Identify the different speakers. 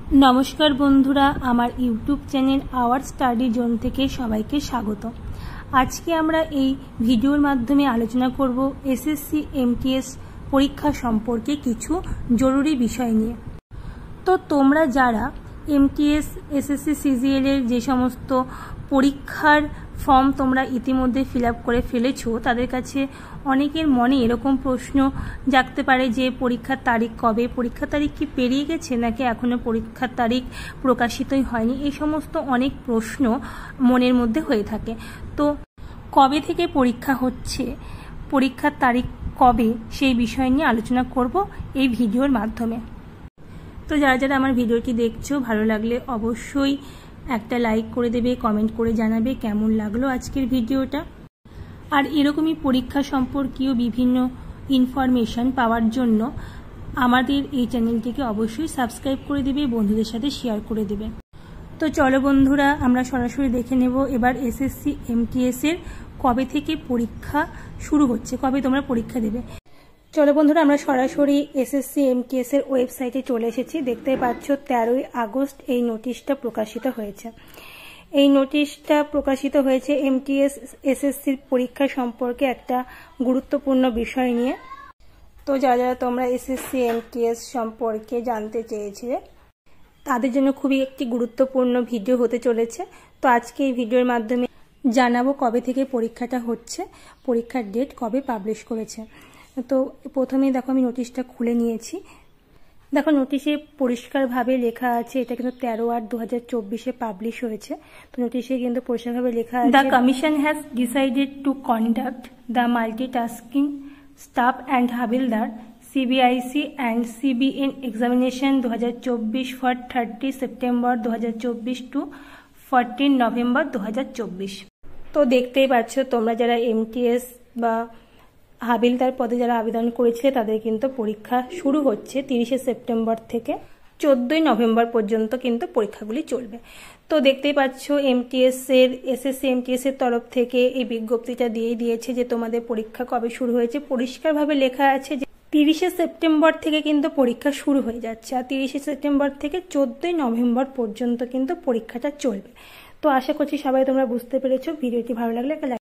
Speaker 1: नमस्कार बंधुरा आमार YouTube channel our study zone थेके सबाइके स्वागत। आज के आमरा एई भिडियोर माध्यमे आलोचना करब एसएससी एमटीएस परीक्षा सम्पर्के किछु जरूरी विषय निये। तो तोमरा जारा एमटीएस एसएससी सीजीएल एर जे समस्त परीक्षार फर्म तोमरा इतिमध्ये फिलआप करे फेलेछो तादेर काछे अनेकेर मने एरकम प्रश्न जागते पारे जे परीक्षार तारीख कबे, परीक्षार तारीख कि पेरिये गेछे नाकि एखोनो परीक्षार तारीख प्रकाशितई हयनि, एई समस्त अनेक प्रश्न मनेर मध्ये हये थाके। तो कबे थेके परीक्षा होच्छे, परीक्षार तारीख कबे सेई विषय निये आलोचना करब एई भिडियोर माध्यमे। तो जारा जारा आमार भिडियोटी देखछो भालो लागले अवश्यई একটা লাইক করে দেবে, কমেন্ট করে জানাবে কেমন লাগলো আজকের ভিডিওটা। আর এরকমই পরীক্ষা সম্পর্কীয় বিভিন্ন ইনফরমেশন পাওয়ার জন্য আমাদের এই চ্যানেলটিকে অবশ্যই সাবস্ক্রাইব করে দিবে, বন্ধুদের সাথে শেয়ার করে দিবে। তো চলো বন্ধুরা আমরা সরাসরি দেখে নেব এবার এসএসসি এমটিএস এর কবে থেকে পরীক্ষা শুরু হচ্ছে, কবে তোমরা পরীক্ষা দেবে। চলো বন্ধুরা আমরা সরাসরি এসএসসি এমটিএস এর ওয়েবসাইটে চলে এসেছি। দেখতে পাচ্ছ 13ই আগস্ট এই নোটিশটা প্রকাশিত হয়েছে। এই নোটিশটা প্রকাশিত হয়েছে এমটিএস এসএসসির পরীক্ষা সম্পর্কে একটা গুরুত্বপূর্ণ বিষয় নিয়ে। তো যারা যারা তোমরা এসএসসি এমটিএস সম্পর্কে জানতে চেয়েছিলে তাদের জন্য খুবই একটি গুরুত্বপূর্ণ ভিডিও হতে চলেছে। তো আজকে এই ভিডিওর মাধ্যমে জানাবো কবে থেকে পরীক্ষাটা হচ্ছে, পরীক্ষার ডেট কবে পাবলিশ করেছে। তো প্রথমেই দেখো আমি নোটিশটা খুলে নিয়েছি। দেখো নোটিশে পরিষ্কারভাবে লেখা আছে, এটা কিন্তু 13/8/2024 পাবলিশ হয়েছে। তো নোটিশে কিন্তু পরিষ্কারভাবে লেখা আছে, the commission has decided to conduct the multitasking staff and Havaldar CBIC and CBN examination 2024 for 30 September 2024 to 14 November 2024। তো দেখতেই পাচ্ছ তোমরা যারা এমটিএস বা হাবিলদার পদে যারা আবেদন করেছিলে তাদের কিন্তু পরীক্ষা শুরু হচ্ছে 30 সেপ্টেম্বর থেকে 14 নভেম্বর পর্যন্ত কিন্তু পরীক্ষাগুলি চলবে। তো দেখতেই পাচ্ছ এমটিএস এর এসএসসি এমটিএস এর তরফ থেকে এই বিজ্ঞপ্তিটা দিয়ে দিয়েছে যে তোমাদের পরীক্ষা কবে শুরু হয়েছে। পরিষ্কারভাবে লেখা আছে যে 30 সেপ্টেম্বর থেকে কিন্তু পরীক্ষা শুরু হয়ে যাচ্ছে, আর 30 সেপ্টেম্বর থেকে 14 নভেম্বর পর্যন্ত কিন্তু পরীক্ষাটা চলবে। তো আশা করছি সবাই তোমরা বুঝতে পেরেছো। ভিডিওটি ভালো লাগলে